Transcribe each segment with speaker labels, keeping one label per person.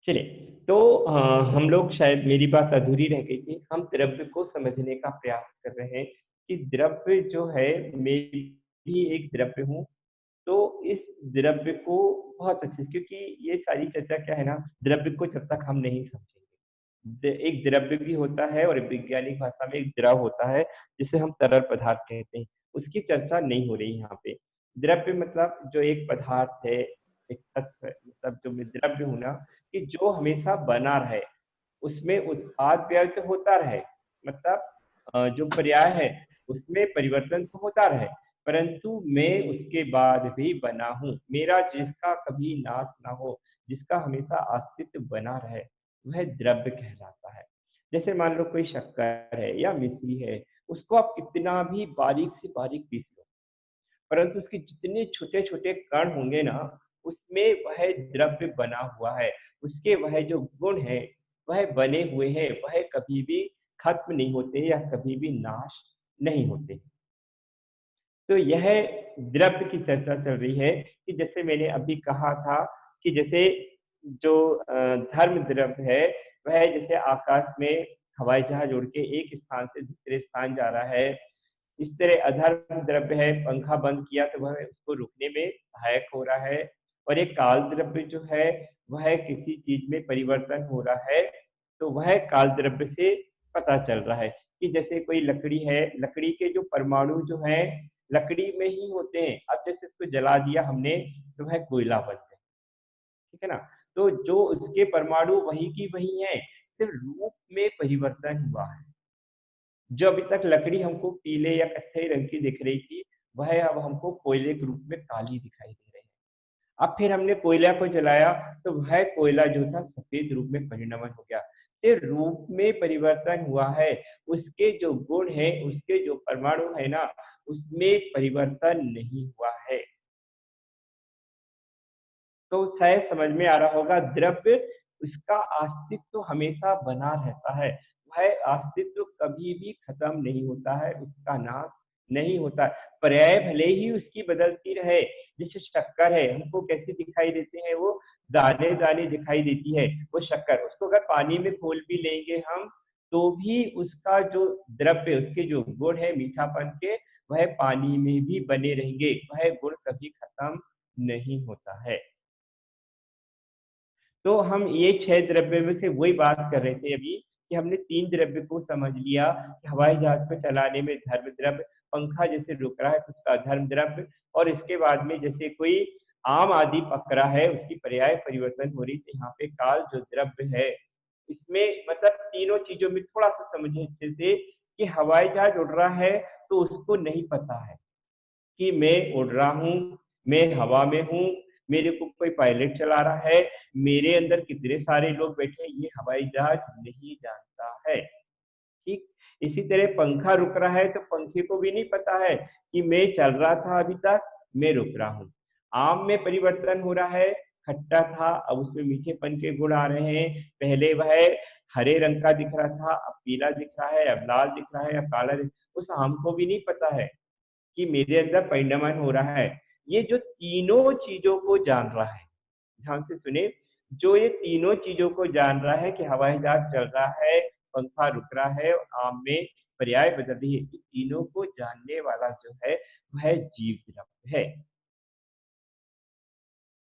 Speaker 1: चलिए, तो हम लोग शायद मेरी बात अधूरी रह गई थी। हम द्रव्य को समझने का प्रयास कर रहे हैं कि द्रव्य जो है, मैं भी एक द्रव्य हूँ। तो इस द्रव्य को बहुत अच्छे से, क्योंकि ये सारी चर्चा क्या है ना, द्रव्य को जब तक हम नहीं समझेंगे, एक द्रव्य भी होता है और वैज्ञानिक भाषा में एक द्रव होता है, जिसे हम तरल पदार्थ कहते हैं। उसकी चर्चा नहीं हो रही यहाँ पे। द्रव्य मतलब जो एक पदार्थ है, एक तत्व है, मतलब जो मैं द्रव्य हूँ ना, कि जो हमेशा बना रहे, उसमें उत्पाद व्यय तो होता रहे, मतलब जो पर्याय है उसमें परिवर्तन तो होता रहे, परंतु मैं उसके बाद भी बना हूँ। मेरा जिसका कभी नाश ना हो, जिसका हमेशा अस्तित्व बना रहे, वह द्रव्य कहलाता है। जैसे मान लो कोई शक्कर है या मिश्री है, उसको आप कितना भी बारीक से बारीक पीस लो, परंतु उसके जितने छोटे-छोटे कण होंगे ना, उसमें वह द्रव्य बना हुआ है। उसके वह जो गुण हैं, वह बने हुए हैं, वह कभी भी खत्म नहीं होते या कभी भी नाश नहीं होते। तो यह द्रव्य की चर्चा चल रही है कि जैसे मैंने अभी कहा था कि जैसे जो धर्म द्रव्य है, वह जैसे आकाश में हवाई जहाज उड़ के एक स्थान से दूसरे स्थान जा रहा है। इस तरह अधर्म द्रव्य है, पंखा बंद किया तो वह उसको रुकने में सहायक हो रहा है। और एक काल द्रव्य जो है, वह किसी चीज में परिवर्तन हो रहा है, तो वह काल द्रव्य से पता चल रहा है कि जैसे कोई लकड़ी है, लकड़ी के जो परमाणु जो हैं, लकड़ी में ही होते हैं। अब जैसे इसको जला दिया हमने, तो वह कोयला बन गया, ठीक है ना? तो जो उसके परमाणु वही की वही हैं, सिर्फ रूप में परिवर्तन हुआ है। जो अभी तक लकड़ी हमको पीले या कत्थई रंग की दिख रही थी, वह अब हमको कोयले के रूप में काली दिखाई दे रही है। अब फिर हमने कोयला को जलाया, तो वह कोयला जो था सफेद रूप में परिणमन हो गया। ये रूप में परिवर्तन हुआ है, उसके जो गुण हैं, उसके जो परमाणु है ना, उसमें परिवर्तन नहीं हुआ है। तो शायद समझ में आ रहा होगा, द्रव्य उसका अस्तित्व हमेशा बना रहता है। वह अस्तित्व कभी भी खत्म नहीं होता है, उसका नाश नहीं होता है। पर्याय भले ही उसकी बदलती रहे, जैसे शक्कर है, हमको कैसे दिखाई देते हैं वो, दाने-दाने दिखाई देती है वो शक्कर। उसको अगर पानी में घोल भी लेंगे हम, तो भी उसका जो द्रव्य, उसके जो गुण है मीठापन के, वह पानी में भी बने रहेंगे। वह गुण कभी खत्म नहीं होता है। तो हम ये 6 द्रव्य में से वही बात कर रहे थे अभी, कि हमने 3 द्रव्य को समझ लिया कि हवाई जहाज को चलाने में धर्म द्रव्य, पंखा जैसे रुक रहा है तो उसका धर्म द्रव्य, और इसके बाद में जैसे कोई आम आदमी पक रहा है, उसकी पर्याय परिवर्तन हो रही, तो यहाँ पे काल जो द्रव्य है, इसमें मतलब तीनों चीज़ों में थोड़ा-सा समझें अच्छे से कि हवाई जहाज उड़ रहा है, तो उसको नहीं पता है कि मैं उड़ रहा हूँ, मैं हवा में हूँ, मेरे को कोई पायलट चला रहा है, मेरे अंदर कितने सारे लोग बैठे हैं, ये हवाई जहाज नहीं जानता है, ठीक? इसी तरह पंखा रुक रहा है, तो पंखे को भी नहीं पता है कि मैं चल रहा था अभी तक, मैं रुक रहा हूँ। आम में परिवर्तन हो रहा है, खट्टा था, अब उसमें मीठेपन के गुण आ रहे हैं। पहले वह हरे रंग का दिख रहा था, अब पीला दिख रहा है, अब लाल दिख रहा है, अब काला दिख, उस आम को भी नहीं पता है कि मेरे अंदर परिणमन हो रहा है। ये जो तीनों चीज़ों को जान रहा है, ध्यान से सुने, जो ये तीनों चीज़ों को जान रहा है कि हवाई जहाज चल रहा है, पंखा रुक रहा है और आम में पर्याय बदल रही है, इन तीनों को जानने वाला जो है, वह जीव द्रव्य है।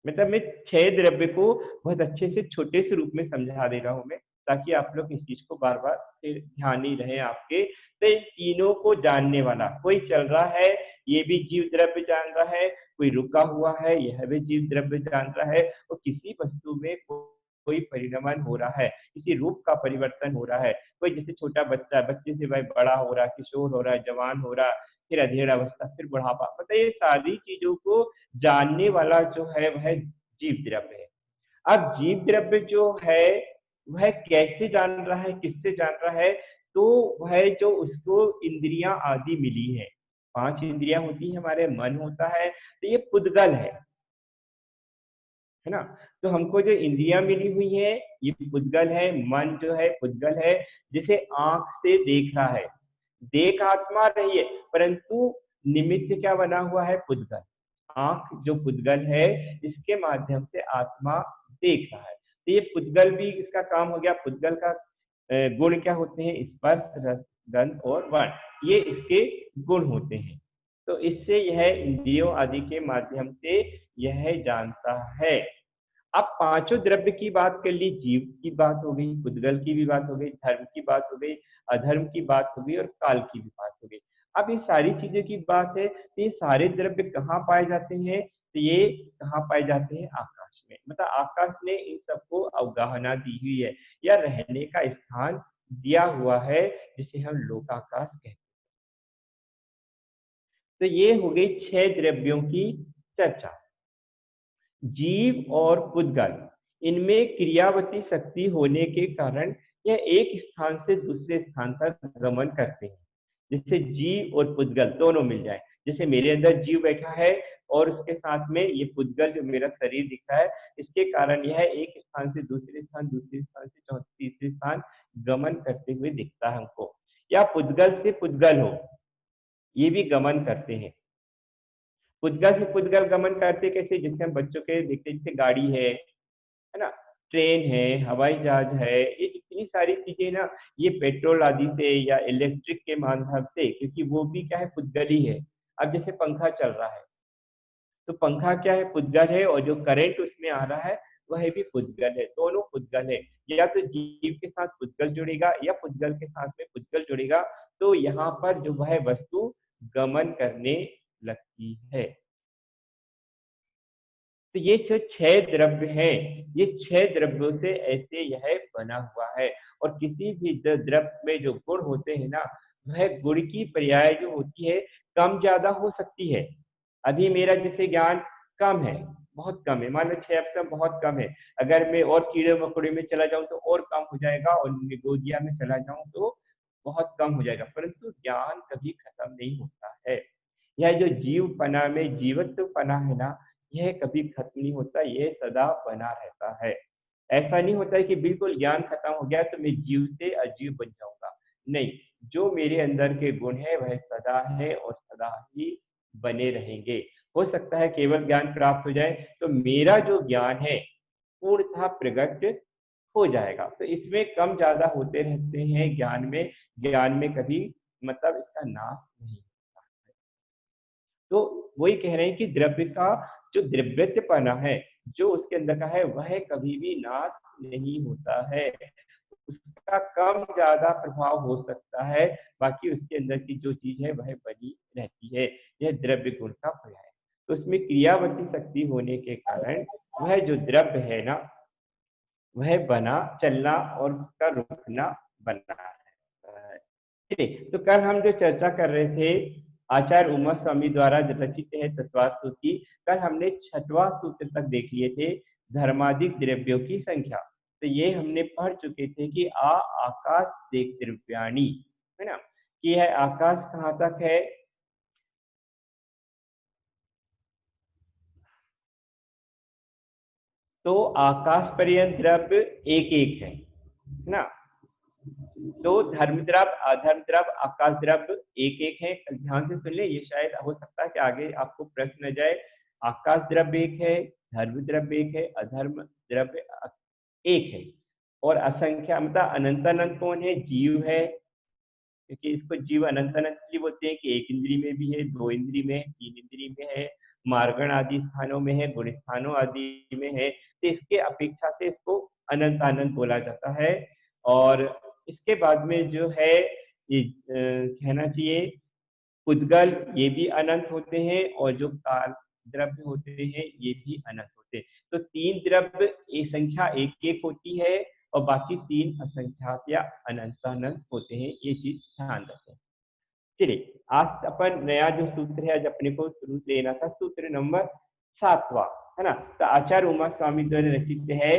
Speaker 1: मतलब मैं 6 द्रव्य को बहुत अच्छे से छोटे से रूप में समझा दे रहा हूँ मैं, ताकि आप लोग इस चीज़ को बार-बार फिर ध्यान ही रहे आपके। तो इन तीनों को जानने वाला, कोई चल रहा है, ये भी जीव द्रव्य जान रहा है, कोई रुका हुआ है, यह भी जीव द्रव्य जान रहा है, और किसी वस्तु में कोई परिणमन हो रहा है, किसी रूप का परिवर्तन हो रहा है। कोई जैसे छोटा बच्चा, बच्चे से वह बड़ा हो रहा है, किशोर हो रहा है, जवान हो रहा है, फिर अधेड़ अवस्था, फिर बुढ़ापा, मतलब ये सारी चीज़ों को जानने वाला जो है वह जीव द्रव्य है। अब जीव द्रव्य जो है वह कैसे जान रहा है, किससे जान रहा है? तो वह जो उसको इंद्रियाँ आदि मिली हैं, 5 इंद्रियाँ होती हैं हमारे, मन होता है, तो ये पुद्गल है ना? तो हमको जो इंद्रियाँ मिली हुई हैं, ये पुद्गल है, मन जो है पुद्गल है, जिसे आँख से देख रहा है। देख आत्मा रही है, परंतु निमित्त क्या बना हुआ है? पुद्गल। आंख जो पुद्गल है इसके माध्यम से आत्मा देख रहा है। तो ये पुद्गल भी इसका काम हो गया। पुद्गल का गुण क्या होते हैं? स्पर्श, रस, गंध और वर्ण, ये इसके गुण होते हैं। तो इससे यह इंद्रियों आदि के माध्यम से यह जानता है। अब पांचों द्रव्य की बात कर ली, जीव की बात हो गई, पुद्गल की भी बात हो गई, धर्म की बात हो गई, अधर्म की बात हो गई और काल की भी बात हो गई। अब ये सारी चीजें की बात है, तो ये सारे द्रव्य कहाँ पाए जाते हैं? तो ये कहाँ पाए जाते हैं? आकाश में। मतलब आकाश ने इन सबको अवगाहना दी हुई है या रहने का स्थान दिया हुआ है, जिसे हम लोकाकाश कहते हैं। तो ये हो गई 6 द्रव्यों की चर्चा। जीव और पुद्गल, इनमें क्रियावती शक्ति होने के कारण यह एक स्थान से दूसरे स्थान तक गमन करते हैं। जैसे जीव और पुद्गल दोनों मिल जाए, जैसे मेरे अंदर जीव बैठा है और उसके साथ में ये पुद्गल जो मेरा शरीर दिखता है, इसके कारण यह एक स्थान से दूसरे स्थान, दूसरे स्थान से चौथे तीसरे स्थान गमन करते हुए दिखता है हमको। या पुद्गल से पुद्गल हो, ये भी गमन करते हैं। पुद्गल से पुद्गल गमन करते कैसे? जैसे हम बच्चों के देखते हैं, जैसे गाड़ी है ना, ट्रेन है, हवाई जहाज है, ये इतनी सारी चीजें ना, ये पेट्रोल आदि से या इलेक्ट्रिक के माध्यम से, क्योंकि वो भी क्या है? पुद्गल ही है। अब जैसे पंखा चल रहा है, तो पंखा क्या है? पुद्गल है, और जो करंट उसमें आ रहा है वह भी पुद्गल है। दोनों पुद्गल है। या तो जीव के साथ पुद्गल जुड़ेगा या पुद्गल के साथ में पुद्गल जुड़ेगा, तो यहाँ पर जो वह वस्तु गमन करने लगती है। तो ये जो 6 द्रव्य हैं, ये 6 द्रव्यों से ऐसे यह बना हुआ है। और किसी भी द्रव्य में जो गुण होते हैं ना, वह गुण की पर्याय जो होती है कम ज्यादा हो सकती है। अभी मेरा जैसे ज्ञान कम है, बहुत कम है, मान लो 6 अक्षर बहुत कम है। अगर मैं और कीड़े मकोड़े में चला जाऊं तो और कम हो जाएगा, और निगोजिया में चला जाऊं तो बहुत कम हो जाएगा। परंतु ज्ञान कभी खत्म नहीं होता है। यह जो जीवपना में जीवत्वपना है ना, यह कभी खत्म नहीं होता, यह सदा बना रहता है। ऐसा नहीं होता है कि बिल्कुल ज्ञान खत्म हो गया तो मैं जीव से अजीव बन जाऊंगा। नहीं, जो मेरे अंदर के गुण है वह सदा है और सदा ही बने रहेंगे। हो सकता है केवल ज्ञान प्राप्त हो जाए तो मेरा जो ज्ञान है पूर्णतः प्रकट हो जाएगा। तो इसमें कम ज्यादा होते रहते हैं ज्ञान में कभी मतलब इसका नाश नहीं होता है। तो वही कह रहे हैं कि द्रव्य का जो द्रव्यत्वपना है, जो उसके अंदर का है, वह कभी भी नाश नहीं होता है। उसका कम ज्यादा प्रभाव हो सकता है, बाकी उसके अंदर की जो चीज है वह बनी रहती है। यह द्रव्य गुण का पर्याय है। तो उसमें क्रियावती शक्ति होने के कारण वह जो द्रव्य है ना, वह बना चलना और उसका रुकना बना रहता है। ठीक, तो कल हम जो चर्चा कर रहे थे आचार्य उमा स्वामी द्वारा जो रचित है तत्वास्तु की, कल हमने 6वां सूत्र तक देख लिए थे, धर्मादिक द्रव्यों की संख्या। तो ये हमने पढ़ चुके थे कि आकाश देख द्रव्याणी, है ना, कि यह आकाश कहाँ तक है? तो आकाश पर्यंत द्रव्य एक एक है ना। तो धर्म द्रव्य, अधर्म द्रव्य, आकाश द्रव्य एक एक है। ध्यान से सुन ले, ये शायद हो सकता है कि आगे आपको प्रश्न आ जाए। आकाश द्रव्य एक है, धर्म द्रव्य एक है, अधर्म द्रव्य एक है। और असंख्या मतलब अनंत अनंत कौन है? जीव है, क्योंकि इसको जीव अनंत अनंत इसलिए बोलते हैं कि एक इंद्री में भी है, 2 इंद्री में है, 3 इंद्री में है, मार्गण आदि स्थानों में है, गुण स्थानों आदि में है। तो इसके अपेक्षा से इसको अनंत अनंत बोला जाता है। और इसके बाद में जो है ये कहना चाहिए उद्गल, ये भी अनंत होते हैं, और जो काल द्रव्य होते हैं ये भी अनंत होते हैं। तो 3 द्रव्य ये संख्या एक एक होती है, और बाकी 3 असंख्यात या अनंत अनंत होते हैं। ये चीज ध्यान रखें। चलिए, आज अपन नया जो सूत्र है, आज अपने को शुरू लेना था सूत्र नंबर 7वां, है ना। तो आचार्य उमा स्वामी द्वारा रचित है,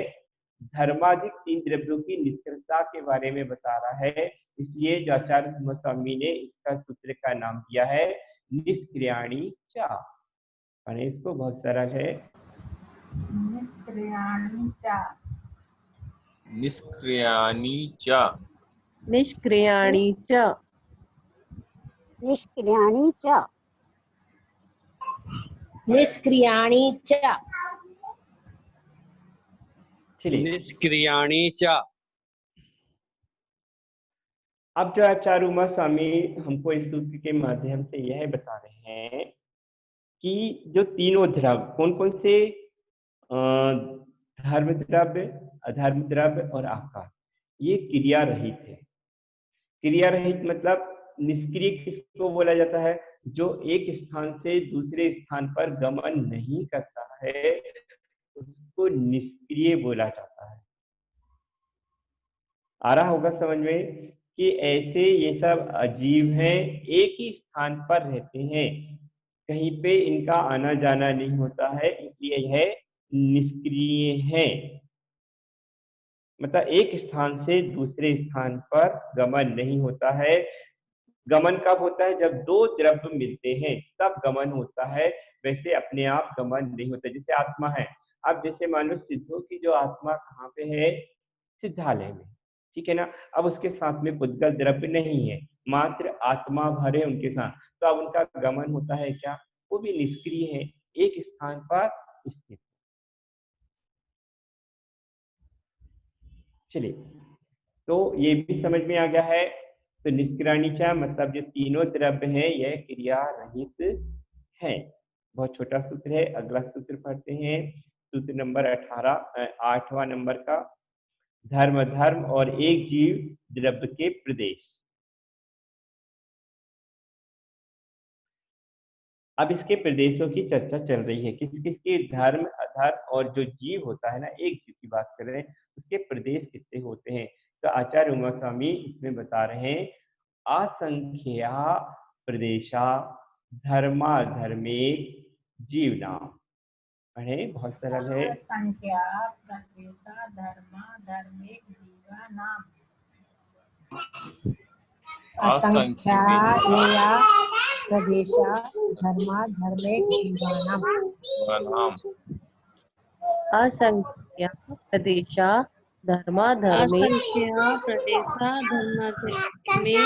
Speaker 1: धर्माधिक 3 द्रव्यों की निष्क्रियता के बारे में बता रहा है। इसलिए जो आचार्य उमा स्वामी ने इसका सूत्र का नाम दिया है निष्क्रियाणी चा। इसको बहुत सरल है,
Speaker 2: निष्क्रियाणि च।
Speaker 3: निष्क्रियाणि च।
Speaker 4: निष्क्रियाणि च।
Speaker 5: निष्क्रियाणि च।
Speaker 2: निष्क्रियाणि च।
Speaker 1: चलिए
Speaker 3: निष्क्रियाणि च।
Speaker 1: अब जो आचार्य उमा स्वामी हमको इस सूत्र के माध्यम से यह बता रहे हैं कि जो तीनों द्रव्य कौन कौन से, धर्म द्रव्य, अधर्म द्रव्य और आकाश, ये क्रिया रहित है। क्रिया रहित मतलब निष्क्रिय किसको बोला जाता है? जो एक स्थान से दूसरे स्थान पर गमन नहीं करता है उसको निष्क्रिय बोला जाता है। आ रहा होगा समझ में कि ऐसे ये सब अजीव हैं, एक ही स्थान पर रहते हैं, कहीं पे इनका आना जाना नहीं होता है, इसलिए यह निष्क्रिय है। मतलब एक स्थान से दूसरे स्थान पर गमन नहीं होता है। गमन कब होता है? जब दो द्रव्य मिलते हैं तब गमन होता है, वैसे अपने आप गमन नहीं होता। जैसे आत्मा है, अब जैसे मान लो सिद्धों की जो आत्मा कहाँ पे है? सिद्धालय में, ठीक है ना। अब उसके साथ में पुद्गल द्रव्य नहीं है, मात्र आत्मा भर है उनके साथ, तो अब उनका गमन होता है क्या? वो भी निष्क्रिय है, एक स्थान पर स्थित। चलिए, तो ये भी समझ में आ गया है। तो निष्क्रियाणिचा मतलब जो तीनों द्रव्य हैं यह क्रिया रहित है। बहुत छोटा सूत्र है। अगला सूत्र पढ़ते हैं, सूत्र नंबर 18, 8वां नंबर का। धर्म धर्म और एक जीव द्रव्य के प्रदेश। अब इसके प्रदेशों की चर्चा चल रही है, किस किस के धर्म अधर्म और जो जीव होता है ना, एक जीव की बात कर रहे हैं, उसके प्रदेश कितने होते हैं। तो आचार्य उमा स्वामी इसमें बता रहे हैं, असंख्या प्रदेशा धर्मा धर्मे जीव नाम। पढ़े, बहुत सरल है।
Speaker 2: असंख्या प्रदेशा धर्मा धर्मे जीवा नाम। असंख्या प्रदेशा धर्मा धर्मे जीवानाम।
Speaker 4: असंख्या प्रदेशा धर्मा धर्मे
Speaker 5: असंख्या प्रदेशा धर्मधर्मे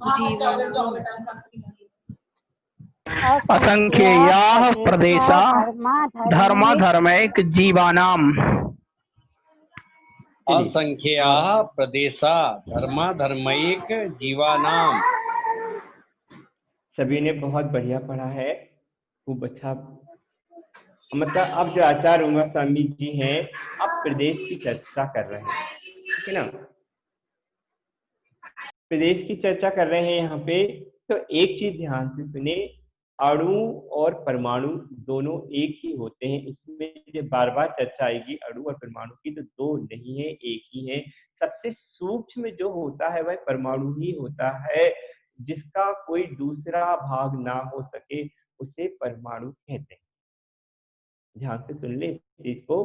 Speaker 5: जीवानाम्।
Speaker 6: असंख्याः प्रदेशा धर्माधर्मैक जीवानाम्।
Speaker 3: असंख्याः प्रदेशा धर्माधर्मैक जीवानाम्।
Speaker 1: सभी ने बहुत बढ़िया पढ़ा है, खूब अच्छा। मतलब अब जो आचार्य उमा स्वामी जी हैं, अब प्रदेश की चर्चा कर रहे हैं, ठीक है ना। प्रदेश की चर्चा कर रहे हैं यहाँ पे। तो एक चीज ध्यान से सुने, अणु और परमाणु दोनों एक ही होते हैं। इसमें जब बार बार चर्चा आएगी अणु और परमाणु की, तो दो नहीं है, एक ही है। सबसे सूक्ष्म जो होता है वह परमाणु ही होता है, जिसका कोई दूसरा भाग ना हो सके उसे परमाणु कहते हैं। ध्यान से सुन ले इस चीज को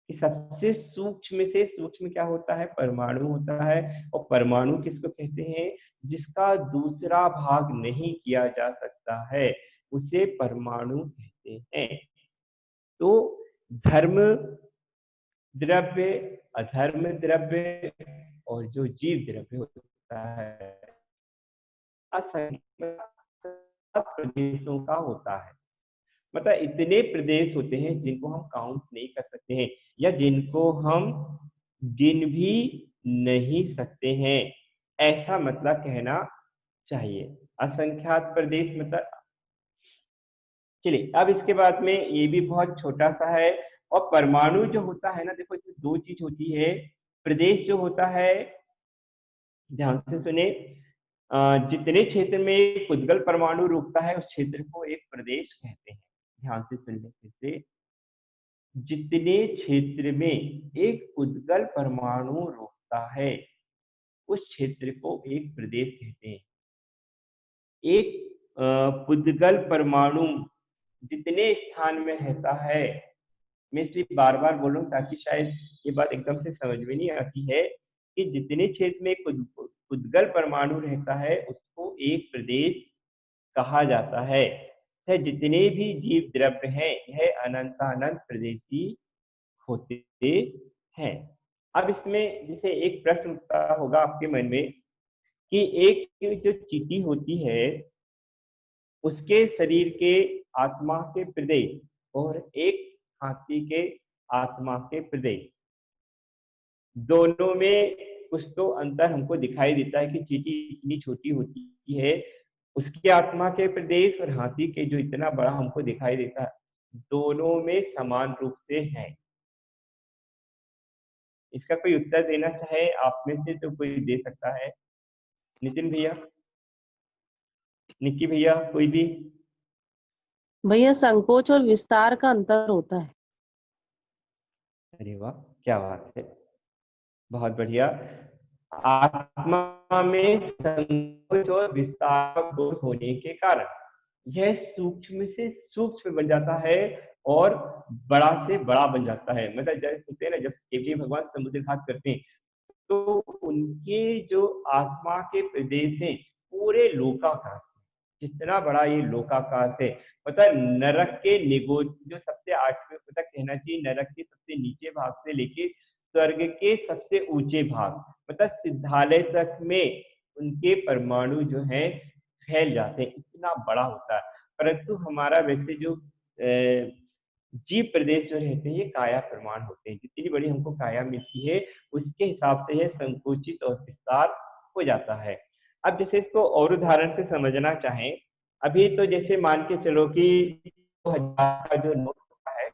Speaker 1: कि सबसे सूक्ष्म से सूक्ष्म क्या होता है? परमाणु होता है। और परमाणु किसको कहते हैं? जिसका दूसरा भाग नहीं किया जा सकता है, उसे परमाणु कहते हैं। तो धर्म द्रव्य, अधर्म द्रव्य और जो जीव द्रव्य होता है, असंख्य प्रदेशों का होता है। मतलब इतने प्रदेश होते हैं जिनको हम काउंट नहीं कर सकते हैं, या जिनको हम गिन भी नहीं सकते हैं, ऐसा मतलब कहना चाहिए। असंख्यात प्रदेश मतलब। चलिए, अब इसके बाद में ये भी बहुत छोटा सा है। और परमाणु जो होता है ना, देखो इसमें दो चीज होती है। प्रदेश जो होता है, ध्यान से सुने, जितने क्षेत्र में एक उद्गल परमाणु रुकता है उस क्षेत्र को एक प्रदेश कहते हैं। ध्यान से सुन लेते से, जितने क्षेत्र में एक उद्गल परमाणु रुकता है उस क्षेत्र को एक प्रदेश कहते हैं। एक उद्गल परमाणु जितने स्थान में रहता है, मैं सिर्फ बार बार बोल रहा हूँ ताकि शायद ये बात एकदम से समझ में नहीं आती है, कि जितने क्षेत्र में एक उद्गल परमाणु रहता है उसको एक प्रदेश कहा जाता है। जितने भी जीव द्रव्य हैं यह अनंतानंत प्रदेशी होते हैं। अब इसमें जैसे एक प्रश्न उठता होगा आपके मन में कि एक जो चींटी होती है उसके शरीर के आत्मा के प्रदेश और एक हाथी के आत्मा के प्रदेश, दोनों में कुछ तो अंतर हमको दिखाई देता है कि चींटी इतनी छोटी होती है, उसके आत्मा के प्रदेश और हाथी के जो इतना बड़ा हमको दिखाई देता है, दोनों में समान रूप से है। इसका कोई उत्तर देना चाहे आप में से तो कोई दे सकता है। नितिन भैया, निक्की भैया, कोई भी?
Speaker 4: भैया संकोच और विस्तार का अंतर होता है।
Speaker 1: अरे वाह, क्या बात है, बहुत बढ़िया। आत्मा में संकोच और विस्तार का दोष होने के कारण यह सूक्ष्म से सूक्ष्म बन जाता है और बड़ा से बड़ा बन जाता है। मतलब जैसे होते हैं ना, जब शिवजी भगवान समुद्र घात करते हैं तो उनके जो आत्मा के प्रदेश हैं पूरे लोकाकाश, जितना बड़ा ये लोकाकाश है, मतलब नरक के निगो जो सबसे आठवें, मतलब कहना चाहिए नरक के सबसे नीचे भाग से लेके स्वर्ग के सबसे ऊंचे भाग, मतलब सिद्धालय तक में उनके परमाणु जो है फैल जाते हैं, इतना बड़ा होता है। परंतु हमारा वैसे जो जीव प्रदेश जो रहते हैं ये काया प्रमाण होते हैं, जितनी बड़ी हमको काया मिलती है उसके हिसाब से यह संकुचित और विस्तार हो जाता है। अब जैसे इसको और उदाहरण से समझना चाहें, अभी तो जैसे मान के चलो कि 2000 का जो नोट होता है,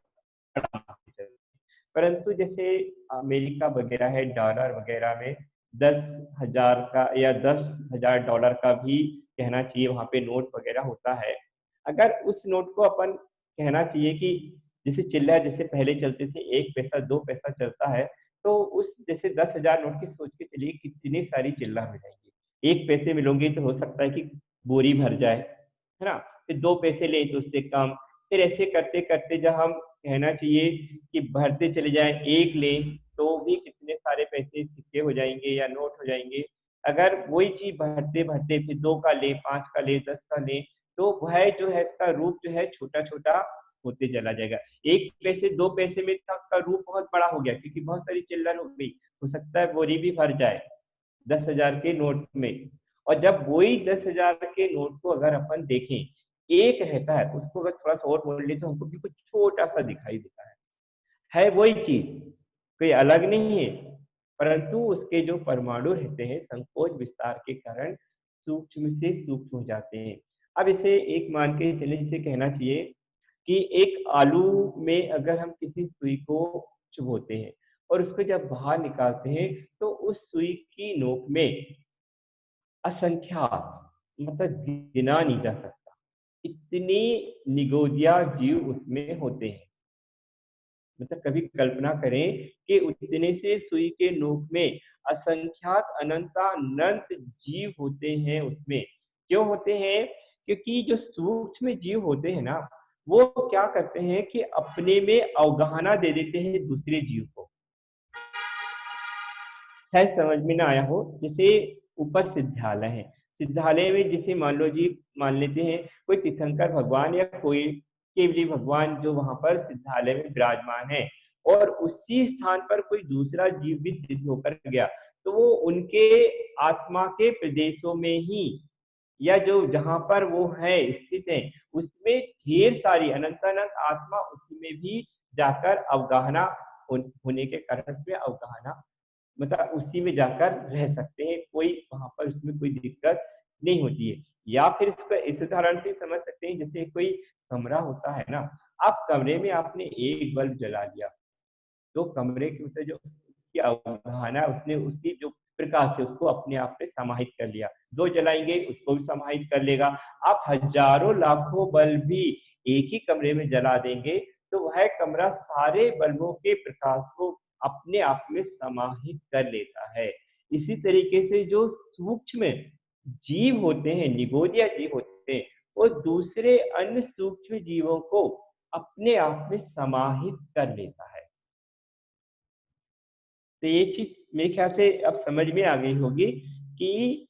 Speaker 1: परंतु जैसे अमेरिका वगैरह है, डॉलर वगैरह में 10,000 का या 10,000 डॉलर का भी कहना चाहिए वहां पे नोट वगैरह होता है। अगर उस नोट को अपन कहना चाहिए कि जैसे चिल्ला जैसे पहले चलते थे 1 पैसा 2 पैसा चलता है, तो उस जैसे 10,000 नोट की सोच के चलिए कितनी सारी चिल्ला मिलेंगी। 1 पैसे मिलोगे तो हो सकता है कि बोरी भर जाए, है ना, फिर 2 पैसे ले तो उससे कम, फिर ऐसे करते करते जब हम कहना चाहिए कि भरते चले जाएं, 1 लें तो भी कितने सारे पैसे सिक्के हो जाएंगे या नोट हो जाएंगे। अगर वही चीज भरते भरते फिर 2 का ले, 5 का ले, 10 का ले, तो वह जो है इसका रूप जो है छोटा छोटा होते चला जाएगा। 1 पैसे 2 पैसे में इसका रूप बहुत बड़ा हो गया क्योंकि बहुत सारी चिल्लर हो गई, हो सकता है बोरी भी भर जाए 10,000 के नोट में। और जब वही 10,000 के नोट को अगर अपन देखें, एक रहता है, उसको अगर थोड़ा सा और बोल ले तो हमको बिल्कुल छोटा सा दिखाई देता है वही चीज, कोई अलग नहीं है, परंतु उसके जो परमाणु रहते हैं संकोच विस्तार के कारण सूक्ष्म से सूक्ष्म हो जाते हैं। अब इसे एक मान के चले, जिसे कहना चाहिए कि एक आलू में अगर हम किसी सुई को चुभोते हैं और उसको जब बाहर निकालते हैं तो उस सुई की नोक में असंख्यात, मतलब गिना नहीं जा सकता, इतने निगोदिया जीव उसमें होते हैं। मतलब कभी कल्पना करें कि उतने से सुई के नोक में असंख्यात अनंत जीव होते हैं उसमें। क्यों होते हैं? क्योंकि जो सूक्ष्म जीव होते हैं ना, वो क्या करते हैं कि अपने में अवगाहना दे देते हैं दूसरे जीव को। शायद समझ में ना आया हो, जैसे ऊपर सिद्धालय है, सिद्धालय में जैसे मान लो जी, मान लेते हैं कोई तीर्थंकर भगवान या कोई केवली भगवान जो वहां पर सिद्धालय में विराजमान है, और उसी स्थान पर कोई दूसरा जीव भी सिद्ध होकर गया, तो वो उनके आत्मा के प्रदेशों में ही या जो जहां पर वो है स्थित है उसमें ढेर सारी अनंत आत्मा उसी में भी जाकर अवगाहना होने के कारण से अवगाहना, मतलब उसी में जाकर रह सकते हैं, कोई वहां पर उसमें कोई दिक्कत नहीं होती है। या फिर इसको इस उदाहरण से समझ सकते हैं, जैसे कोई कमरा होता है ना, आप कमरे में आपने एक बल्ब जला दिया तो कमरे के उसे जो उसकी अवधारणा, उसने उसकी जो प्रकाश है उसको अपने आप में समाहित कर लिया, 2 जलाएंगे उसको भी समाहित कर लेगा। आप हजारों लाखों बल्ब भी एक ही कमरे में जला देंगे तो वह कमरा सारे बल्बों के प्रकाश को अपने आप में समाहित कर लेता है। इसी तरीके से जो सूक्ष्म जीव होते हैं, निगोदिया जीव होते हैं, वो दूसरे अन्य सूक्ष्म जीवों को अपने आप में समाहित कर लेता है। तो ये चीज मेरे ख्याल से अब समझ में आ गई होगी कि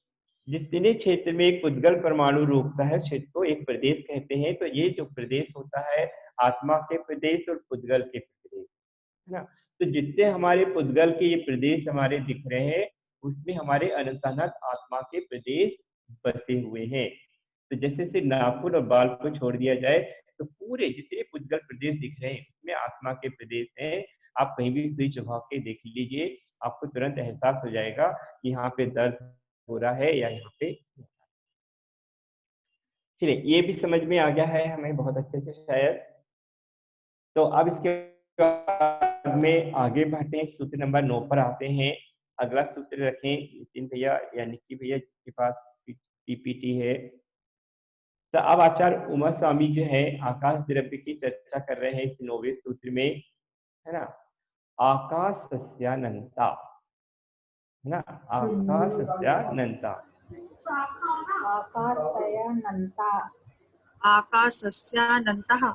Speaker 1: जितने क्षेत्र में एक पुद्गल परमाणु रोकता है क्षेत्र को एक प्रदेश कहते हैं। तो ये जो प्रदेश होता है आत्मा के प्रदेश और पुद्गल के प्रदेश, है ना। तो जितने हमारे पुद्गल के ये प्रदेश हमारे दिख रहे हैं उसमें हमारे अनंत आत्मा के प्रदेश बसे हुए हैं। तो जैसे से नाखून और बाल को छोड़ दिया जाए तो पूरे जितने पुद्गल प्रदेश दिख रहे हैं उसमें आत्मा के प्रदेश हैं। आप कहीं भी सुई चुभा के देख लीजिए, आपको तुरंत एहसास हो जाएगा कि यहाँ पे दर्द हो रहा है या यहाँ पे। चलिए, ये भी समझ में आ गया है हमें बहुत अच्छे से शायद। तो अब इसके बाद में आगे बढ़ते हैं, सूत्र नंबर 9 पर आते हैं। अगला सूत्र रखें नितिन भैया या निक्की भैया जिसके पास पीपीटी है। तो अब आचार्य उमा स्वामी जो है आकाश द्रव्य की चर्चा कर रहे हैं इस 9वें सूत्र में, है ना। आकाशस्यानंता, है ना, आकाशस्यानंता।
Speaker 2: आकाशयानन्ता
Speaker 7: आकाशस्यानन्तः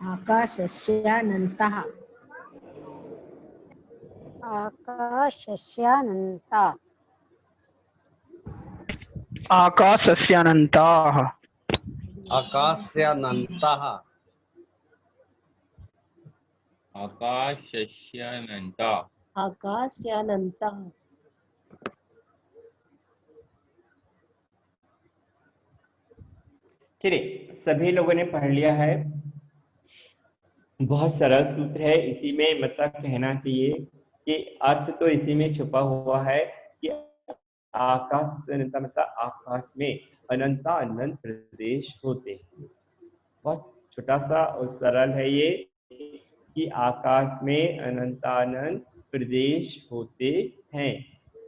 Speaker 2: आकाशस्यानन्तः
Speaker 8: आकाशस्यानन्ता
Speaker 6: आकाशस्यानन्ताः
Speaker 3: आकाशस्यानन्तः
Speaker 9: आकाशस्यानन्ता
Speaker 4: आकाशयानन्तः।
Speaker 1: चलिए, सभी लोगों ने पढ़ लिया है। बहुत सरल सूत्र है, इसी में मतलब कहना चाहिए कि अर्थ तो इसी में छुपा हुआ है कि आकाश अनंता मतलब आकाश में अनंता अनंत प्रदेश होते हैं। बहुत छोटा सा और सरल है ये कि आकाश में अनंतानंत प्रदेश होते हैं।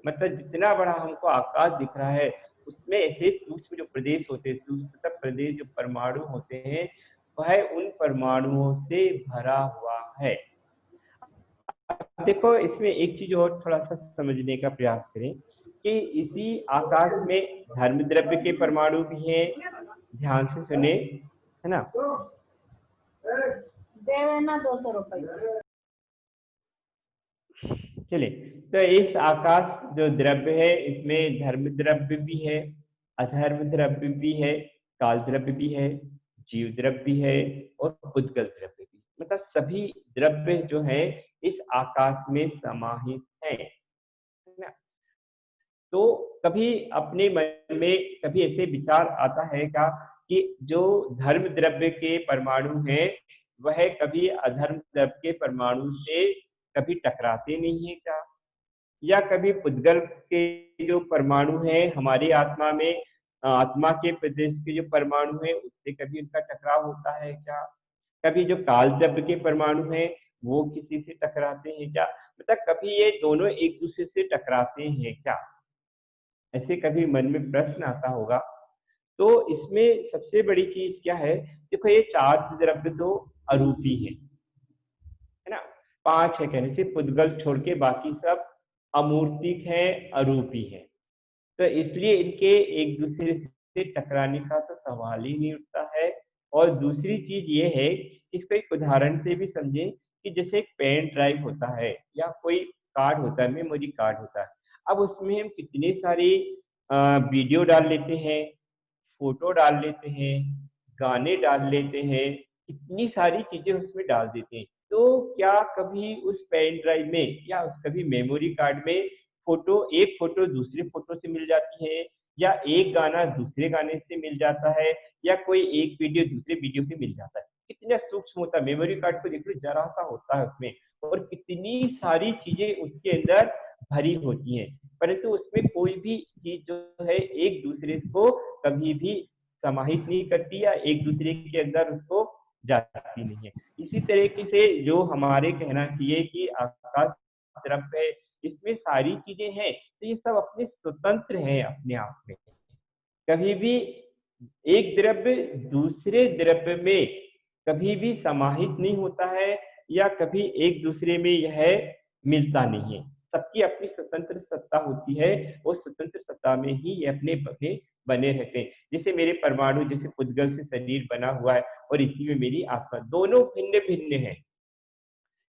Speaker 1: मतलब जितना बड़ा हमको आकाश दिख रहा है उसमें ऐसे सूक्ष्म जो प्रदेश होते हैं, सूक्ष्म प्रदेश जो परमाणु होते हैं, वह उन परमाणुओं से भरा हुआ है। देखो, इसमें एक चीज और थोड़ा सा समझने का प्रयास करें कि इसी आकाश में धर्म द्रव्य के परमाणु भी हैं। ध्यान से सुने, है ना।
Speaker 2: दे देना 200 रुपये।
Speaker 1: चलिए, तो इस आकाश जो द्रव्य है इसमें धर्म द्रव्य भी है, अधर्म द्रव्य भी है, काल द्रव्य भी है, जीव द्रव्य भी है और पुद्गल द्रव्य भी। मतलब सभी द्रव्य जो है इस आकाश में समाहित है ना। तो कभी अपने मन में कभी ऐसे विचार आता है क्या कि जो धर्म द्रव्य के परमाणु हैं वह कभी अधर्म द्रव्य के परमाणु से कभी टकराते नहीं है क्या? या कभी पुद्गल के जो परमाणु हैं हमारी आत्मा में, आत्मा के प्रदेश के जो परमाणु हैं उससे कभी उनका टकराव होता है क्या? कभी जो काल द्रव्य के परमाणु हैं वो किसी से टकराते हैं क्या? मतलब कभी ये दोनों एक दूसरे से टकराते हैं क्या? ऐसे कभी मन में प्रश्न आता होगा। तो इसमें सबसे बड़ी चीज क्या है, देखो ये 4 द्रव्य तो अरूपी है ना। 5 है कहने से, पुद्गल छोड़ के बाकी सब अमूर्तिक है, अरूपी है। तो इसलिए इनके एक दूसरे से टकराने का तो सवाल ही नहीं उठता है। और दूसरी चीज ये है, इसको एक उदाहरण से भी समझें कि जैसे एक पेन ड्राइव होता है या कोई कार्ड होता है, मेमोरी कार्ड होता है। अब उसमें हम कितने सारे वीडियो डाल लेते हैं, फोटो डाल लेते हैं, गाने डाल लेते हैं, इतनी सारी चीजें उसमें डाल देते हैं। तो क्या कभी उस पेन ड्राइव में या उस कभी मेमोरी कार्ड में एक फोटो दूसरे फोटो से मिल जाती है, या एक गाना दूसरे गाने से मिल जाता है, या कोई एक वीडियो दूसरे वीडियो से मिल जाता है? कितना सूक्ष्म होता है। मेमोरी कार्ड को देख लो, जरा सा होता है उसमें और कितनी सारी चीजें उसके अंदर भरी होती हैं, परंतु उसमें कोई भी चीज जो है एक दूसरे को कभी भी समाहित नहीं करती या एक दूसरे के अंदर उसको जाती नहीं है। इसी तरीके से जो हमारे कहना चाहिए कि आकाश द्रव्य है, इसमें सारी चीजें हैं, तो ये सब अपने स्वतंत्र हैं अपने आप में। कभी भी एक द्रव्य दूसरे द्रव्य में कभी भी समाहित नहीं होता है या कभी एक दूसरे में यह मिलता नहीं है। सबकी अपनी स्वतंत्र सत्ता होती है और स्वतंत्र सत्ता में ही ये अपने बने रहते हैं। जैसे मेरे परमाणु जैसे पुद्गल से शरीर बना हुआ है और इसी में मेरी आत्मा, दोनों भिन्न भिन्न है।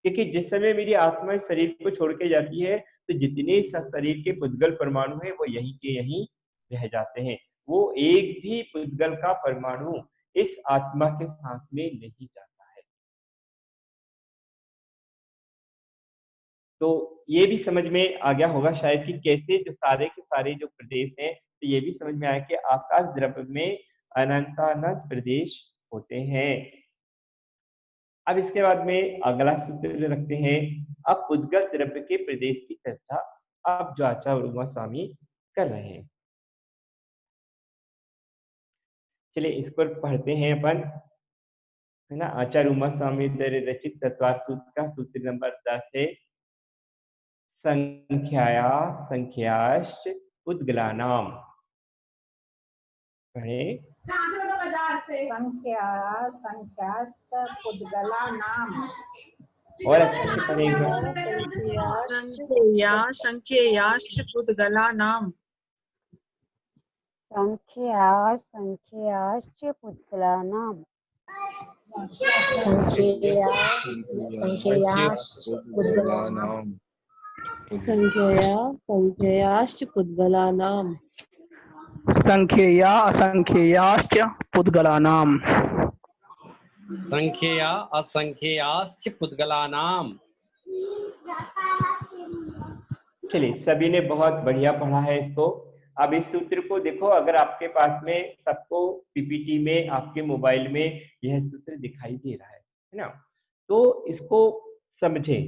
Speaker 1: क्योंकि जिस समय मेरी आत्मा इस शरीर को छोड़ के जाती है तो जितने शरीर के पुद्गल परमाणु हैं वो यहीं के यहीं रह जाते हैं। वो एक भी पुद्गल का परमाणु इस आत्मा के साथ में नहीं जाता है। तो ये भी समझ में आ गया होगा शायद कि कैसे जो सारे के सारे जो प्रदेश हैं तो ये भी समझ में आया कि आकाश द्रव्य में अनंतानंत प्रदेश होते हैं। अब इसके बाद में अगला सूत्र रखते हैं। अब उद्गत द्रव्य के प्रदेश की चर्चा अब जो आचार्य उमा स्वामी कर रहे हैं। चलिए इसको पढ़ते हैं अपन, है ना। आचार्य उमा स्वामी द्वारा रचित तत्वार्थ सूत्र का सूत्र नंबर 10 है। संख्याया संख्याश्च उद्गलानाम। पढ़े।
Speaker 2: संख्या संख्याश्च पुद्गलानाम।
Speaker 1: और अच्छे से पढ़ेगा।
Speaker 7: संख्ययाश्च पुद्गलानाम।
Speaker 8: संख्याश्च पुद्गलानाम। संख्याश्च पुद्गलानाम।
Speaker 4: संख्ययाश्च पुद्गलानाम।
Speaker 6: संख्यया असंख्ययाश्च पुद्गलानाम।
Speaker 3: संख्यया असंख्ययाश्च पुद्गलानाम।
Speaker 1: चलिए सभी ने बहुत बढ़िया पढ़ा है इसको। अब इस सूत्र को देखो, अगर आपके पास में सबको पीपीटी में आपके मोबाइल में यह सूत्र दिखाई दे रहा है ना, तो इसको समझे,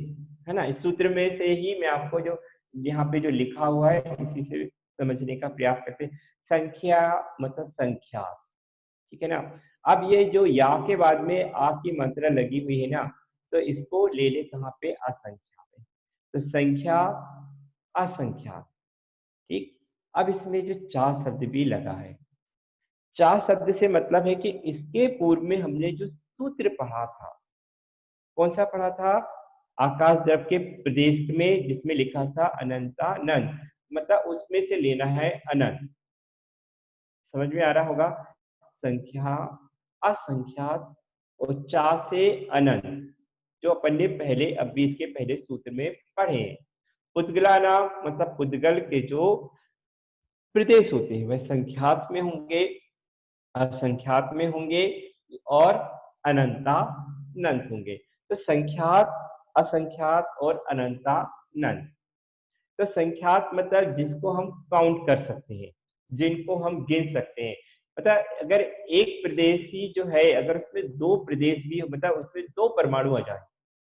Speaker 1: है ना। इस सूत्र में से ही मैं आपको जो यहाँ पे जो लिखा हुआ है इसी से समझने का प्रयास करते। संख्या मतलब संख्या, ठीक है ना। अब ये जो या के बाद में आ की मात्रा लगी हुई है ना, तो इसको ले ले कहाँ पे, असंख्या पे। तो संख्या असंख्या, ठीक। अब इसमें जो चार शब्द भी लगा है, चार शब्द से मतलब है कि इसके पूर्व में हमने जो सूत्र पढ़ा था, कौन सा पढ़ा था, आकाश द्रव्य के प्रदेश में जिसमें लिखा था अनंतानंत, मतलब उसमें से लेना है अनंत। समझ में आ रहा होगा। संख्या असंख्यात और चार से अनंत, जो अपन ने पहले अब 20 के पहले सूत्र में पढ़े। पुद्गलानाम मतलब पुद्गल के जो प्रदेश होते हैं वह संख्यात में होंगे, असंख्यात में होंगे और अनंतानंत होंगे। तो संख्यात, असंख्यात और अनंतानंत। तो संख्यात मतलब जिसको हम काउंट कर सकते हैं, जिनको हम गिन सकते हैं। मतलब अगर एक प्रदेश ही जो है, अगर उसमें दो प्रदेश भी हो, मतलब उसमें दो परमाणु आ जाए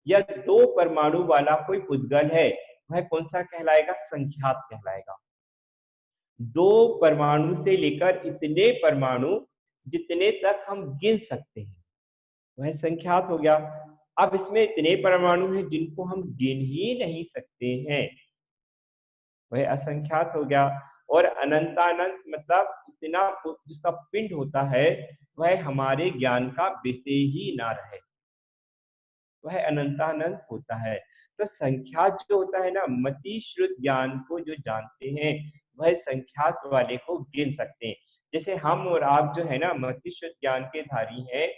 Speaker 1: या दो परमाणु वाला कोई पुद्गल है, वह कौन सा कहलाएगा, संख्यात कहलाएगा। दो परमाणु से लेकर इतने परमाणु जितने तक हम गिन सकते हैं वह संख्यात हो गया। अब इसमें इतने परमाणु हैं जिनको हम गिन ही नहीं सकते हैं, वह असंख्यात हो गया। और अनंतानंत मतलब इतना जिसका पिंड होता है वह हमारे ज्ञान का विषय ही ना रहे, वह अनंतानंत होता है। तो संख्यात जो होता है ना, मति श्रुत ज्ञान को जो जानते हैं वह संख्यात वाले को गिन सकते हैं। जैसे हम और आप जो है ना मति श्रुत ज्ञान के धारी हैं,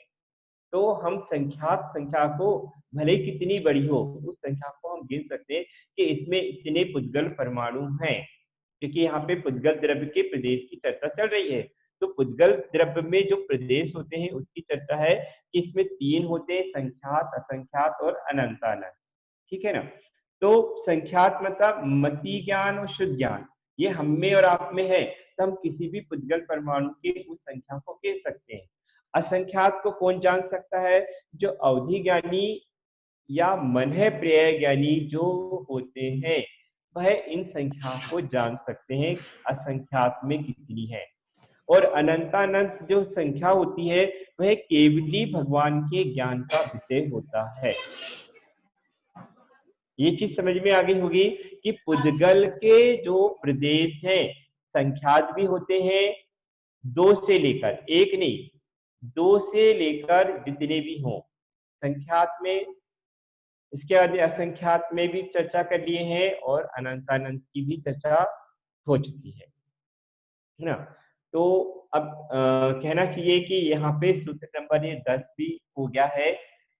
Speaker 1: तो हम संख्यात संख्या को भले कितनी बड़ी हो उस संख्या को हम गिन सकते हैं कि इसमें इतने पुद्गल परमाणु हैं, क्योंकि यहाँ पे पुद्गल द्रव्य के प्रदेश की चर्चा चल रही है। तो पुद्गल द्रव्य में जो प्रदेश होते हैं उसकी चर्चा है कि इसमें तीन होते हैं, संख्यात, असंख्यात और अनंतानंत, ठीक है ना। तो संख्यात मतलब मति ज्ञान और शुद्ध ज्ञान, ये हम में और आप में है, तो हम किसी भी पुद्गल परमाणु की उस संख्या को गिन सकते हैं। असंख्यात को कौन जान सकता है, जो अवधि ज्ञानी या मन है प्रिय ज्ञानी जो होते हैं वह इन संख्या को जान सकते हैं असंख्यात में कितनी है। और अनंतानंत जो संख्या होती है वह केवली भगवान के ज्ञान का विषय होता है। ये चीज समझ में आ गई होगी कि पुद्गल के जो प्रदेश हैं संख्यात भी होते हैं, दो से लेकर, एक नहीं, दो से लेकर जितने भी हों संख्यात में। इसके बाद असंख्यात में भी चर्चा कर लिए हैं और अनंतानंत की भी चर्चा हो चुकी है ना। तो अब कहना चाहिए कि यहाँ पे सूत्र नंबर ये 10 भी हो गया है।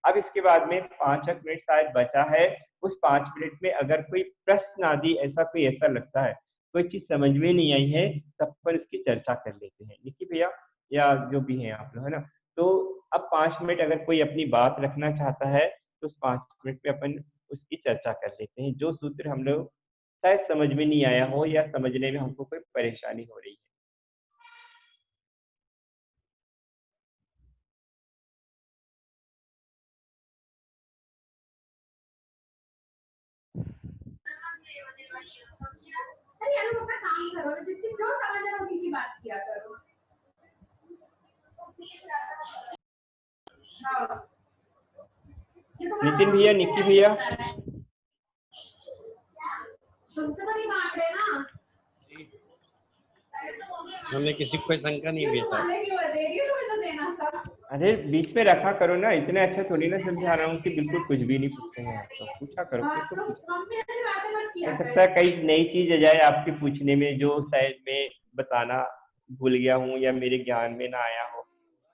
Speaker 1: अब इसके बाद में 5 मिनट शायद बचा है, उस 5 मिनट में अगर कोई प्रश्न आदि ऐसा लगता है, कोई चीज समझ में नहीं आई है, तब पर इसकी चर्चा कर लेते हैं, निकी भैया या जो भी है आप लोग, है ना। तो अब 5 मिनट अगर कोई अपनी बात रखना चाहता है तो उस 5 मिनट में अपन उसकी चर्चा कर लेते हैं, जो सूत्र हम लोग शायद समझ में नहीं आया हो या समझने में हमको कोई परेशानी हो रही है। नितिन भैया, निक्की भैया,
Speaker 3: हमने किसी को कोई शंका नहीं भेजा।
Speaker 1: अरे बीच में रखा करो ना, इतने अच्छा थोड़ी ना समझा रहा हूँ कि बिल्कुल कुछ भी नहीं पूछते हैं आप, तो पूछा करो कुछ तो हो सकता है कई नई चीज आ जाए आपके पूछने में जो शायद मैं बताना भूल गया हूँ या मेरे ज्ञान में ना आया हो,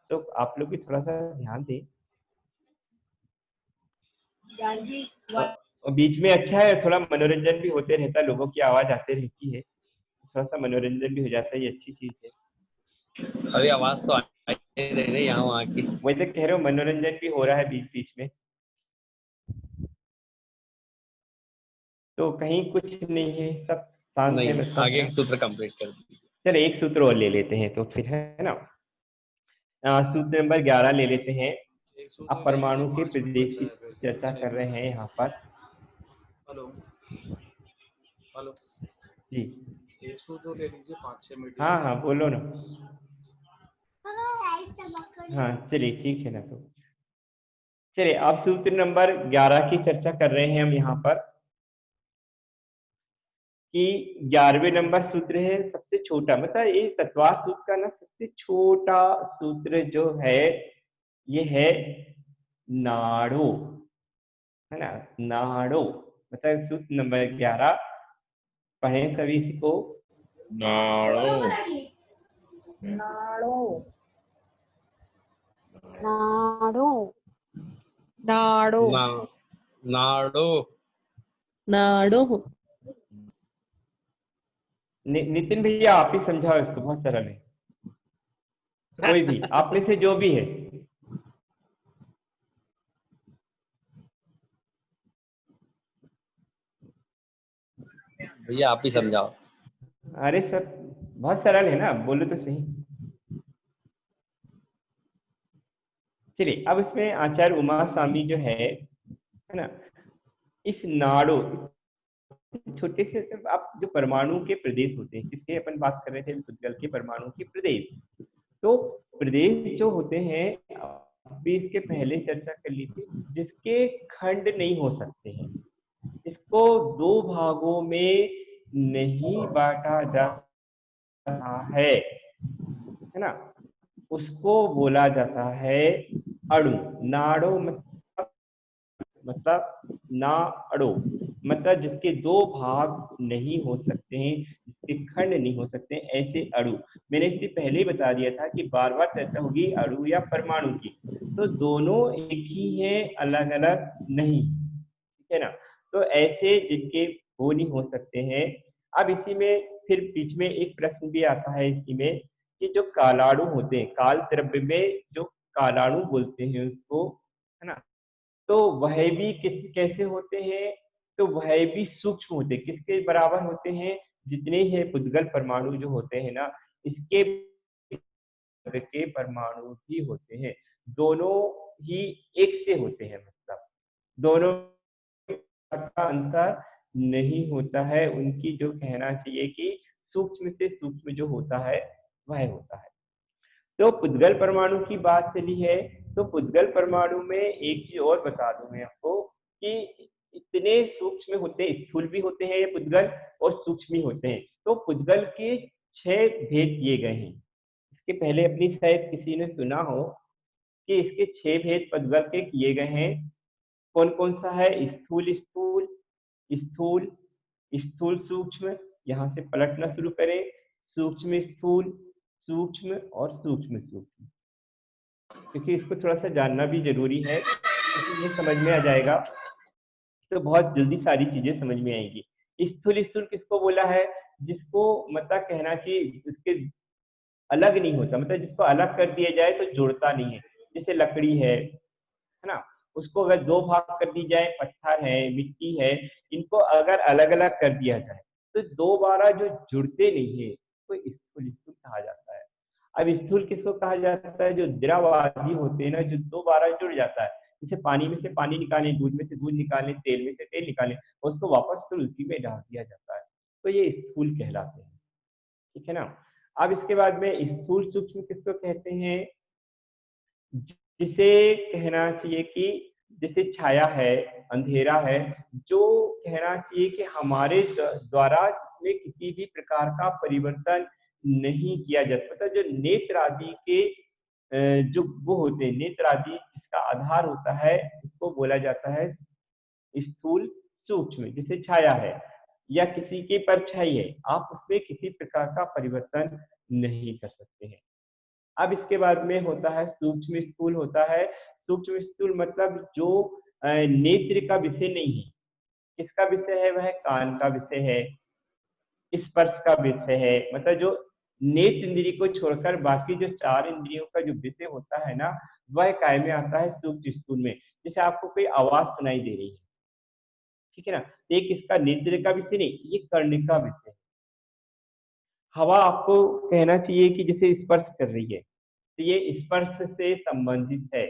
Speaker 1: तो आप लोग भी थोड़ा सा ध्यान दें। और बीच में अच्छा है, थोड़ा मनोरंजन भी होते रहता है, लोगों की आवाज आते रहती है, थोड़ा सा मनोरंजन भी हो जाता है, ये अच्छी चीज है।
Speaker 3: अरे आवाज तो आ रही यहाँ वहाँ की।
Speaker 1: वैसे कह रहे हो मनोरंजन भी हो रहा है बीच बीच में, तो कहीं कुछ नहीं है, सब शांत है
Speaker 3: नहीं,
Speaker 1: मतलब
Speaker 3: आगे
Speaker 1: है
Speaker 3: एक
Speaker 1: ना।
Speaker 3: सूत्र कंप्लीट कर दीजिए।
Speaker 1: चलिए एक सूत्र और ले लेते हैं तो फिर, है ना। सूत्र नंबर 11 ले लेते हैं। अब परमाणु के प्रदेश की चर्चा कर रहे हैं यहाँ पर।
Speaker 9: हेलो हेलो
Speaker 1: जी
Speaker 9: एक सूत्र ले लीजिए 5-6 मिनट।
Speaker 1: हाँ हाँ बोलो ना। हाँ चलिए ठीक है ना, तो चलिए अब सूत्र नंबर 11 की चर्चा कर रहे हैं हम यहाँ पर, कि 11वें नंबर सूत्र है सबसे छोटा, मतलब ये तत्वार सूत्र का ना सबसे छोटा सूत्र जो है ये है नाड़ो, है ना। नाड़ो मतलब सूत्र नंबर 11 पढ़े सभी इसको।
Speaker 8: नाड़ो
Speaker 2: नाड़ो
Speaker 8: नाड़ो
Speaker 7: नाड़ो
Speaker 3: नाड़ो
Speaker 4: नाड़ो।
Speaker 1: नितिन भैया आप ही समझाओ इसको, बहुत सरल है, कोई भी आप में से जो भी है।
Speaker 3: भैया आप ही समझाओ।
Speaker 1: अरे सर बहुत सरल है ना, बोलो तो सही। चलिए अब इसमें आचार्य उमा स्वामी जो है ना, इस नाड़ो छोटे से आप जो परमाणु के प्रदेश होते हैं, जिसके अपन बात कर रहे थे पुद्गल के परमाणु के प्रदेश, तो प्रदेश जो होते हैं अभी इसके पहले चर्चा कर ली थी, जिसके खंड नहीं हो सकते हैं, इसको दो भागों में नहीं बांटा जा रहा है ना, उसको बोला जाता है अणु। नाड़ो मतलब ना अड़ो मतलब जिसके दो भाग नहीं हो सकते हैं, जिसके खंड नहीं हो सकते हैं, ऐसे अणु। मैंने इससे पहले ही बता दिया था कि बार बार चर्चा होगी अणु या परमाणु की, तो दोनों एक ही है, अलग अलग नहीं, ठीक है ना। तो ऐसे जिनके वो नहीं हो सकते हैं। अब इसी में फिर बीच में एक प्रश्न भी आता है इसी में, कि जो कालाणु होते हैं, काल द्रव्य में जो कालाणु बोलते हैं उसको, है ना, तो वह भी कैसे होते हैं, तो वह भी सूक्ष्म होते हैं, किसके बराबर होते हैं, जितने ही पुद्गल परमाणु जो होते हैं ना, इसके के परमाणु ही होते हैं, दोनों ही एक से होते हैं, मतलब दोनों का अंतर नहीं होता है। उनकी जो कहना चाहिए कि सूक्ष्म से सूक्ष्म जो होता है वह होता है। तो पुद्गल परमाणु की बात चली है, तो पुद्गल परमाणु में एक चीज और बता दूं मैं आपको, कि इतने सूक्ष्म होते हैं, स्थूल भी होते हैं ये पुद्गल और सूक्ष्म भी होते हैं। तो पुद्गल के 6 भेद किए गए हैं। इसके पहले अपनी शायद किसी ने सुना हो कि इसके 6 भेद पुद्गल के किए गए हैं। कौन कौन सा है? स्थूल स्थूल, स्थूल स्थूल सूक्ष्म, यहाँ से पलटना शुरू करें, सूक्ष्म स्थूल, सूक्ष्म और सूक्ष्म सूक्ष्म, क्योंकि इसको थोड़ा सा जानना भी जरूरी है, क्योंकि ये समझ में आ जाएगा तो बहुत जल्दी सारी चीजें समझ में आएंगी। स्थूल स्थूल किसको बोला है? जिसको मतलब कहना चाहिए उसके अलग नहीं होता, मतलब जिसको अलग कर दिया जाए तो जुड़ता नहीं है। जैसे लकड़ी है ना, उसको अगर दो भाग कर दी जाए, पत्थर है, मिट्टी है, इनको अगर अलग अलग कर दिया जाए तो दोबारा जो जुड़ते नहीं है, तो स्थूल स्थूल कहा जाता है। अब स्थूल किसको कहा जाता है? जो द्रवादि होते हैं ना, जो दोबारा जुड़ जाता है। जैसे पानी में से पानी निकालें, दूध में से दूध निकालें, तेल में से तेल निकालें, उसको वापस तो उसी में डाल दिया जाता है। तो ये स्थूल कहलाते हैं। ठीक है ना। अब इसके बाद में स्थूल सूक्ष्म किसको कहते हैं? जिसे कहना चाहिए कि जैसे छाया है, अंधेरा है, जो कहना चाहिए कि हमारे द्वारा इसमें किसी भी प्रकार का परिवर्तन नहीं किया जा सकता। जो नेत्र आदि के जो वो होते हैं, नेत्र आदि जिसका आधार होता है, उसको बोला जाता है स्थूल सूक्ष्म। जैसे छाया है या किसी की परछाई है, आप उसमें किसी प्रकार का परिवर्तन नहीं कर सकते हैं। अब इसके बाद में होता है सूक्ष्म स्थूल होता है। सूक्ष्म स्थूल मतलब जो नेत्र का विषय नहीं है। किसका विषय है? वह कान का विषय है, स्पर्श का विषय है, मतलब जो नेत्र इंद्रिय को छोड़कर बाकी जो 4 इंद्रियों का जो विषय होता है ना, वह काय में आता है? सूक्ष्म स्थूल में। जैसे आपको कोई आवाज सुनाई दे रही है, ठीक है ना, एक इसका नेत्र का विषय नहीं, ये कर्ण का विषय है। हवा आपको कहना चाहिए कि जैसे स्पर्श कर रही है, तो ये स्पर्श से संबंधित है।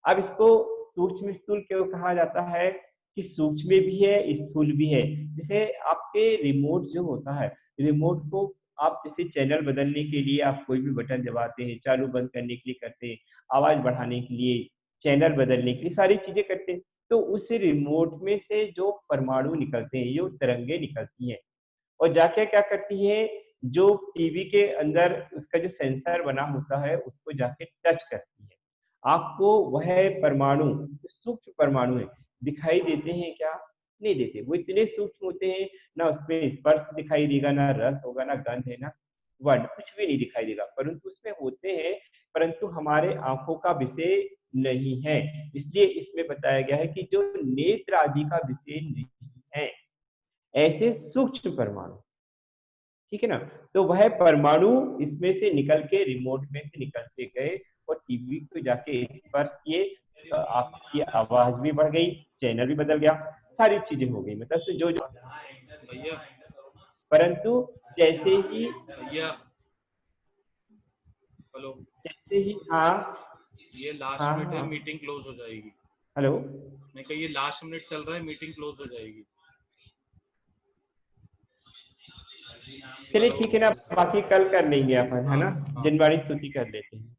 Speaker 1: अब इसको सूक्ष्म स्थूल क्यों कहा जाता है? कि सूक्ष्म भी है, स्थूल भी है। जैसे आपके रिमोट जो होता है, रिमोट को आप जैसे चैनल बदलने के लिए आप कोई भी बटन दबाते हैं, चालू बंद करने के लिए करते हैं, आवाज बढ़ाने के लिए, चैनल बदलने के लिए, सारी चीजें करते हैं। तो उस रिमोट में से जो परमाणु निकलते हैं, ये तरंगे निकलती हैं और जाके क्या करती है, जो टीवी के अंदर उसका जो सेंसर बना होता है, उसको जाके टच करती है। आपको वह परमाणु, सूक्ष्म परमाणु है, दिखाई देते हैं क्या? नहीं देते। वो इतने सूक्ष्म होते हैं, ना उसमें स्पर्श दिखाई देगा, ना रस होगा, ना गंध है, ना वर्ण, कुछ भी नहीं दिखाई देगा, परंतु उसमें होते हैं, परंतु हमारे आंखों का विषय नहीं है। इसलिए इसमें बताया गया है कि जो नेत्र आदि का विषय नहीं है, ऐसे सूक्ष्म परमाणु, ठीक है ना, तो वह परमाणु इसमें से निकल के रिमोट में से निकलते गए और टीवी को जाके स्पर्श किए, तो आपकी आवाज भी बढ़ गई, चैनल भी बदल गया, सारी चीजें हो गई, मतलब जो जो
Speaker 9: भैया
Speaker 1: परंतु जैसे ही
Speaker 9: भैया हेलो,
Speaker 1: जैसे ही हाँ
Speaker 9: ये लास्ट
Speaker 1: हाँ
Speaker 9: मिनट है,
Speaker 1: हाँ
Speaker 9: मीटिंग क्लोज हो जाएगी।
Speaker 1: हेलो,
Speaker 9: मैं कहा ये लास्ट मिनट चल रहा है, मीटिंग क्लोज हो जाएगी।
Speaker 1: चलिए ठीक है ना, बाकी कल कर लेंगे अपन, है ना,
Speaker 9: हाँ।
Speaker 1: जनवरी स्तुति कर लेते हैं।